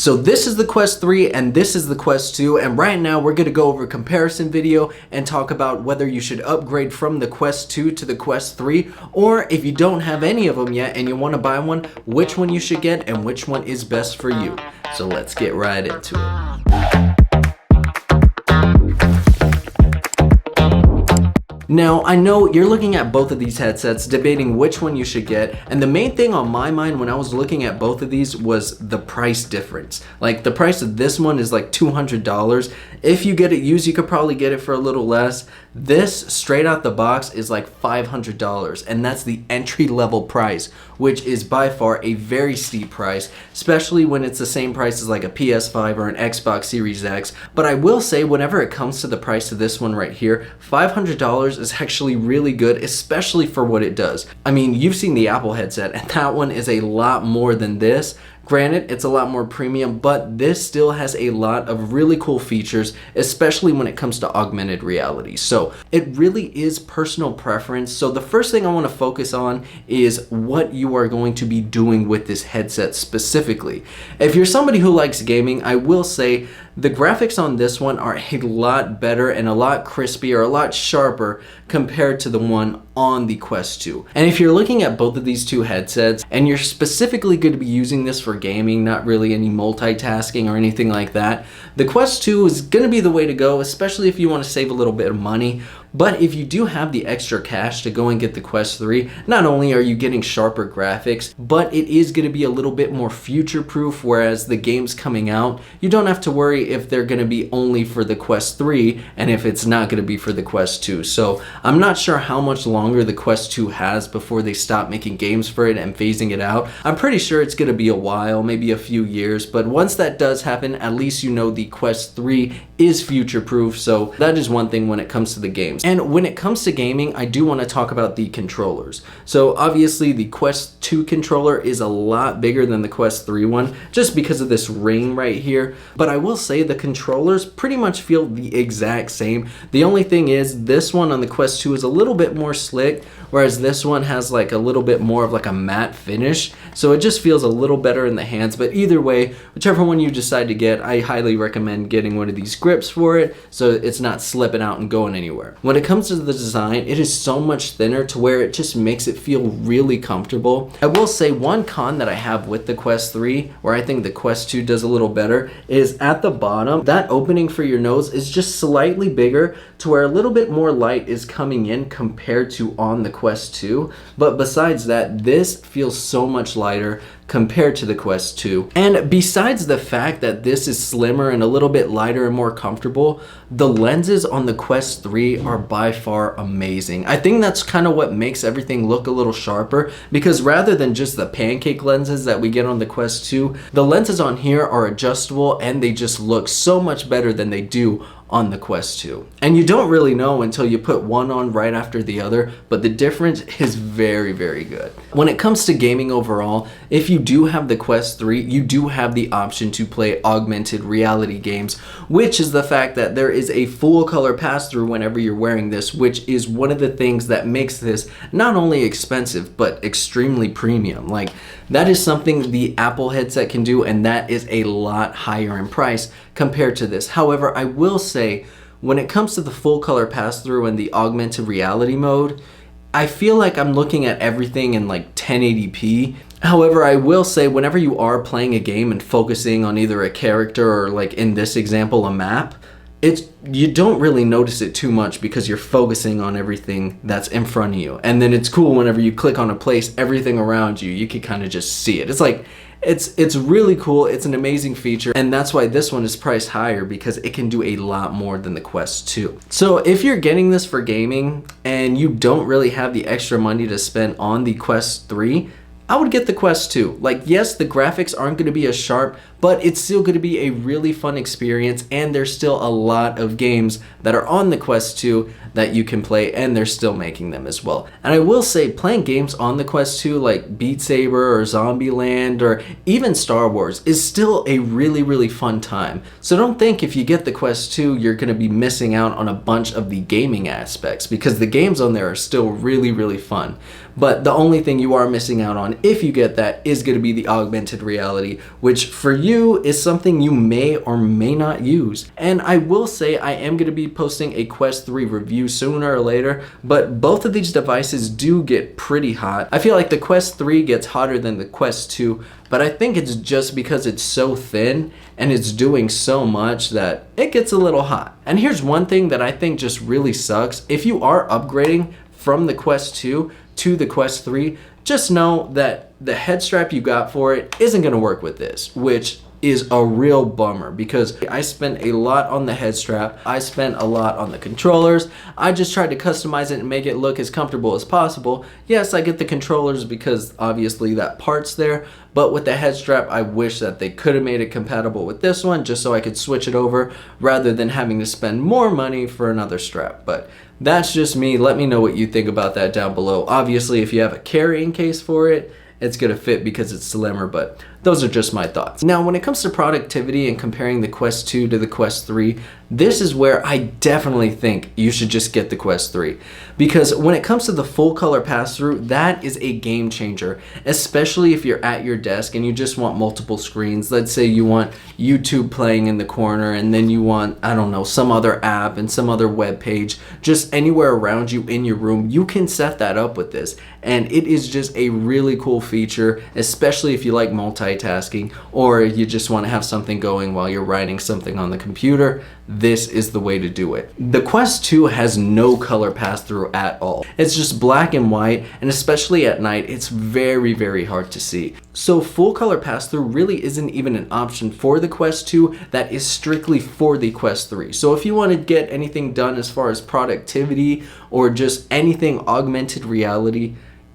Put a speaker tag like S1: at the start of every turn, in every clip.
S1: So this is the Quest 3 and this is the Quest 2, and right now we're going to go over a comparison video and talk about whether you should upgrade from the Quest 2 to the Quest 3, or if you don't have any of them yet and you want to buy one, which one you should get and which one is best for you. So let's get right into it. Now, I know you're looking at both of these headsets, debating which one you should get, and the main thing on my mind when I was looking at both of these was the price difference. Like, the price of this one is like $200. If you get it used, you could probably get it for a little less. This, straight out the box, is like $500, and that's the entry-level price, which is by far a very steep price, especially when it's the same price as like a PS5 or an Xbox Series X. But I will say, whenever it comes to the price of this one right here, $500 is actually really good, especially for what it does. I mean, you've seen the Apple headset, and that one is a lot more than this. Granted, it's a lot more premium, but this still has a lot of really cool features, especially when it comes to augmented reality. So it really is personal preference. So the first thing I want to focus on is what you are going to be doing with this headset specifically. If you're somebody who likes gaming, I will say the graphics on this one are a lot better and a lot crispier, a lot sharper compared to the one on the Quest 2. And if you're looking at both of these two headsets and you're specifically going to be using this for gaming, not really any multitasking or anything like that, the Quest 2 is going to be the way to go, especially if you want to save a little bit of money. But if you do have the extra cash to go and get the Quest 3, not only are you getting sharper graphics, but it is going to be a little bit more future-proof, whereas the games coming out, you don't have to worry if they're going to be only for the Quest 3 and if it's not going to be for the Quest 2. So I'm not sure how much longer the Quest 2 has before they stop making games for it and phasing it out. I'm pretty sure it's going to be a while, maybe a few years, but once that does happen, at least you know the Quest 3 is future-proof, so that is one thing when it comes to the games. And when it comes to gaming, I do want to talk about the controllers. So obviously the Quest 2 controller is a lot bigger than the Quest 3 one, just because of this ring right here. But I will say the controllers pretty much feel the exact same. The only thing is this one on the Quest 2 is a little bit more slick, whereas this one has like a little bit more of like a matte finish. So it just feels a little better in the hands. But either way, whichever one you decide to get, I highly recommend getting one of these grips for it so it's not slipping out and going anywhere. When it comes to the design, it is so much thinner to where it just makes it feel really comfortable. I will say one con that I have with the Quest 3, where I think the Quest 2 does a little better, is at the bottom, that opening for your nose is just slightly bigger to where a little bit more light is coming in compared to on the Quest 2. But besides that, this feels so much lighter compared to the Quest 2. And besides the fact that this is slimmer and a little bit lighter and more comfortable, the lenses on the Quest 3 are by far amazing. I think that's kind of what makes everything look a little sharper, because rather than just the pancake lenses that we get on the Quest 2, the lenses on here are adjustable and they just look so much better than they do on the Quest 2. And you don't really know until you put one on right after the other, but the difference is very, very good. When it comes to gaming overall, if you do have the Quest 3, you do have the option to play augmented reality games, which is the fact that there is a full color pass-through whenever you're wearing this, which is one of the things that makes this not only expensive, but extremely premium. Like, that is something the Apple headset can do, and that is a lot higher in price compared to this. However, I will say, when it comes to the full color pass-through and the augmented reality mode, I feel like I'm looking at everything in like 1080p. However, I will say, whenever you are playing a game and focusing on either a character or, like in this example, a map, you don't really notice it too much because you're focusing on everything that's in front of you. And then it's cool whenever you click on a place, everything around you, you can kind of just see it. It's like, it's really cool. It's an amazing feature, and that's why this one is priced higher, because it can do a lot more than the Quest 2. So if you're getting this for gaming and you don't really have the extra money to spend on the Quest 3, I would get the Quest 2. Like, yes, the graphics aren't going to be as sharp, but it's still going to be a really fun experience, and there's still a lot of games that are on the Quest 2 that you can play, and they're still making them as well. And I will say, playing games on the Quest 2 like Beat Saber or Zombieland or even Star Wars is still a really, really fun time. So don't think if you get the Quest 2 you're going to be missing out on a bunch of the gaming aspects, because the games on there are still really, really fun. But the only thing you are missing out on if you get that is going to be the augmented reality, which for you review is something you may or may not use. And I will say I am going to be posting a Quest 3 review sooner or later, but both of these devices do get pretty hot. I feel like the Quest 3 gets hotter than the Quest 2, but I think it's just because it's so thin and it's doing so much that it gets a little hot. And here's one thing that I think just really sucks. If you are upgrading from the Quest 2 to the Quest 3, just know that the head strap you got for it isn't going to work with this, which is a real bummer because I spent a lot on the head strap. I spent a lot on the controllers. I just tried to customize it and make it look as comfortable as possible. Yes, I get the controllers because obviously that part's there, but with the head strap, I wish that they could have made it compatible with this one just so I could switch it over rather than having to spend more money for another strap. But that's just me. Let me know what you think about that down below. Obviously, if you have a carrying case for it, it's gonna fit because it's slimmer, but those are just my thoughts. Now, when it comes to productivity and comparing the Quest 2 to the Quest 3, this is where I definitely think you should just get the Quest 3. Because when it comes to the full color pass-through, that is a game changer, especially if you're at your desk and you just want multiple screens. Let's say you want YouTube playing in the corner and then you want, I don't know, some other app and some other web page, just anywhere around you in your room, you can set that up with this. And it is just a really cool feature, especially if you like multitasking or you just want to have something going while you're writing something on the computer. This is the way to do it. The Quest 2 has no color pass-through at all. It's just black and white, and especially at night, it's very, very hard to see. So full color pass-through really isn't even an option for the Quest 2. That is strictly for the Quest 3. So if you want to get anything done as far as productivity or just anything augmented reality,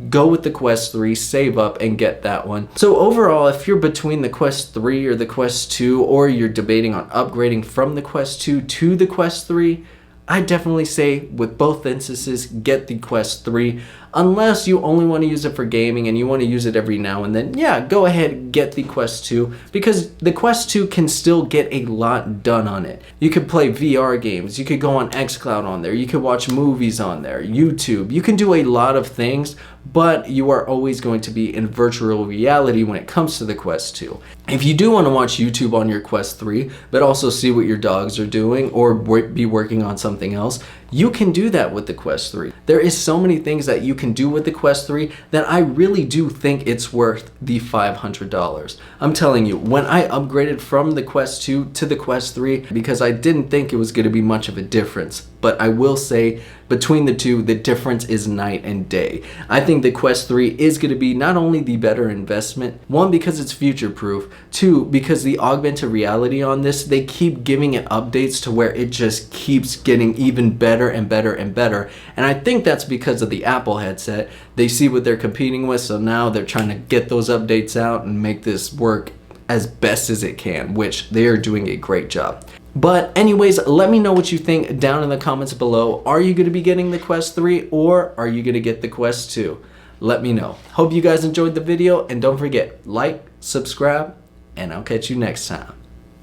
S1: go with the Quest 3, save up and get that one. So overall, if you're between the Quest 3 or the Quest 2, or you're debating on upgrading from the Quest 2 to the Quest 3, I definitely say with both instances, get the Quest 3. Unless you only want to use it for gaming and you want to use it every now and then, yeah, go ahead and get the Quest 2 because the Quest 2 can still get a lot done on it. You could play VR games, you could go on xCloud on there, you could watch movies on there, YouTube, you can do a lot of things, but you are always going to be in virtual reality when it comes to the Quest 2. If you do want to watch YouTube on your Quest 3, but also see what your dogs are doing or be working on something else, you can do that with the Quest 3. There is so many things that you can do with the Quest 3 that I really do think it's worth the $500. I'm telling you, when I upgraded from the Quest 2 to the Quest 3, because I didn't think it was going to be much of a difference, but I will say between the two, the difference is night and day. I think the Quest 3 is going to be not only the better investment, one, because it's future proof, two, because the augmented reality on this, they keep giving it updates to where it just keeps getting even better and better and better. And I think that's because of the Apple headset. They see what they're competing with, so now they're trying to get those updates out and make this work as best as it can, which they are doing a great job. But anyways, let me know what you think down in the comments below. Are you going to be getting the Quest 3 or are you going to get the Quest 2? Let me know. Hope you guys enjoyed the video, and don't forget, like, subscribe, and I'll catch you next time.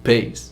S1: Peace.